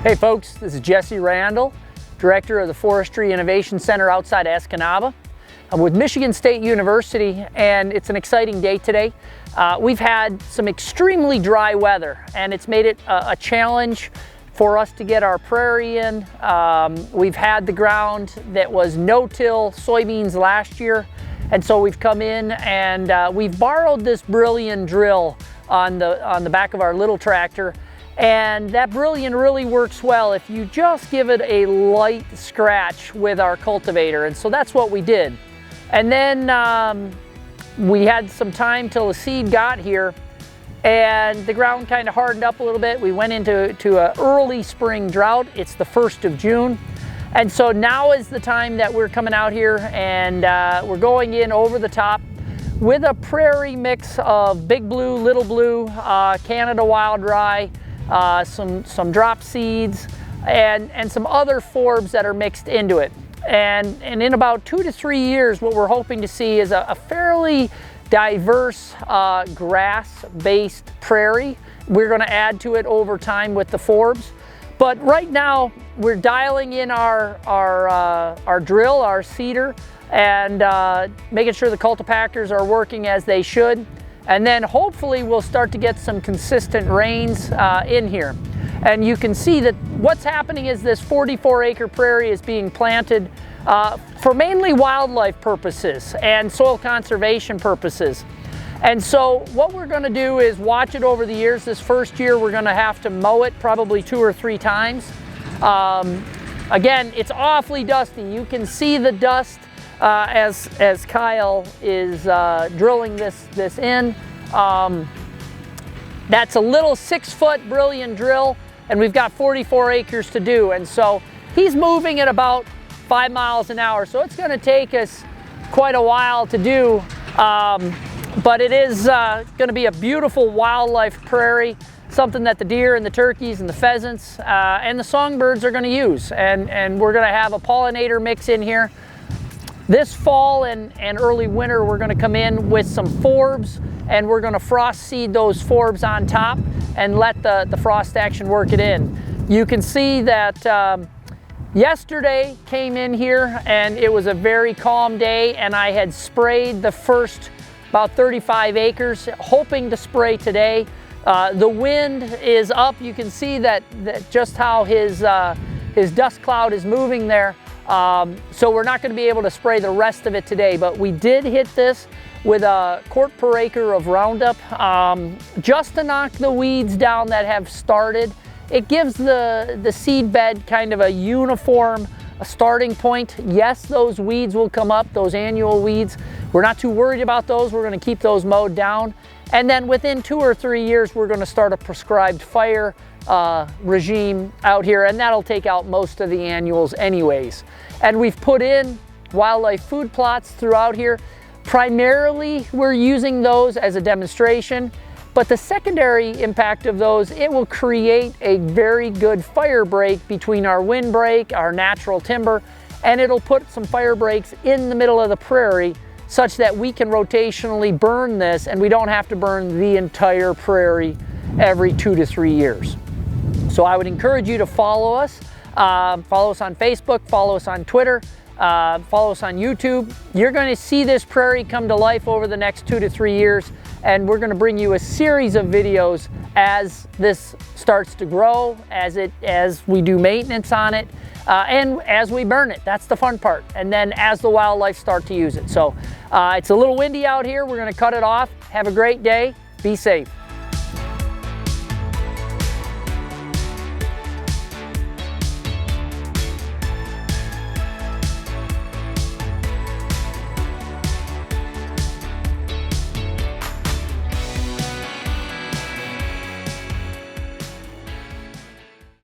Hey folks, this is Jesse Randall, Director of the Forestry Innovation Center outside Escanaba. I'm with Michigan State University, and it's an exciting day today. We've had some extremely dry weather, and it's made it a challenge for us to get our prairie in. We've had the ground that was no-till soybeans last year, and so we've come in and we've borrowed this Brilliant drill on the back of our little tractor. And that Brilliant really works well if you just give it a light scratch with our cultivator. And so that's what we did. And then we had some time till the seed got here, and the ground kind of hardened up a little bit. We went into an early spring drought. It's the 1st of June. And so now is the time that we're coming out here, and we're going in over the top with a prairie mix of Big Blue, Little Blue, Canada Wild Rye, some drop seeds, and some other forbs that are mixed into it. And in about 2 to 3 years, what we're hoping to see is a fairly diverse grass-based prairie. We're going to add to it over time with the forbs. But right now, we're dialing in our drill, our seeder, and making sure the cultipactors are working as they should. And then hopefully we'll start to get some consistent rains in here. And you can see that what's happening is this 44-acre prairie is being planted for mainly wildlife purposes and soil conservation purposes. And so what we're going to do is watch it over the years. This first year we're going to have to mow it probably 2 or 3 times. Again, it's awfully dusty. You can see the dust as Kyle is drilling this in. That's a little 6-foot Brilliant drill, and we've got 44 acres to do. And so he's moving at about 5 miles an hour. So it's gonna take us quite a while to do, but it is gonna be a beautiful wildlife prairie, something that the deer and the turkeys and the pheasants and the songbirds are gonna use. And we're gonna have a pollinator mix in here. This fall and early winter, we're going to come in with some forbs, and we're going to frost seed those forbs on top and let the frost action work it in. You can see that yesterday came in here and it was a very calm day, and I had sprayed the first about 35 acres, hoping to spray today. The wind is up. You can see that just how his dust cloud is moving there. So we're not going to be able to spray the rest of it today, but we did hit this with a quart per acre of Roundup just to knock the weeds down that have started. It gives the seed bed kind of a uniform starting point. Yes, those weeds will come up, those annual weeds. We're not too worried about those. We're going to keep those mowed down. And then within 2 or 3 years, we're going to start a prescribed fire regime out here, and that'll take out most of the annuals anyways. And we've put in wildlife food plots throughout here. Primarily we're using those as a demonstration, but the secondary impact of those, it will create a very good fire break between our windbreak, our natural timber, and it'll put some fire breaks in the middle of the prairie such that we can rotationally burn this, and we don't have to burn the entire prairie every 2 to 3 years. So I would encourage you to follow us. Follow us on Facebook, follow us on Twitter, follow us on YouTube. You're going to see this prairie come to life over the next 2 to 3 years, and we're going to bring you a series of videos as this starts to grow, as we do maintenance on it, and as we burn it. That's the fun part. And then as the wildlife start to use it. So it's a little windy out here. We're going to cut it off. Have a great day. Be safe.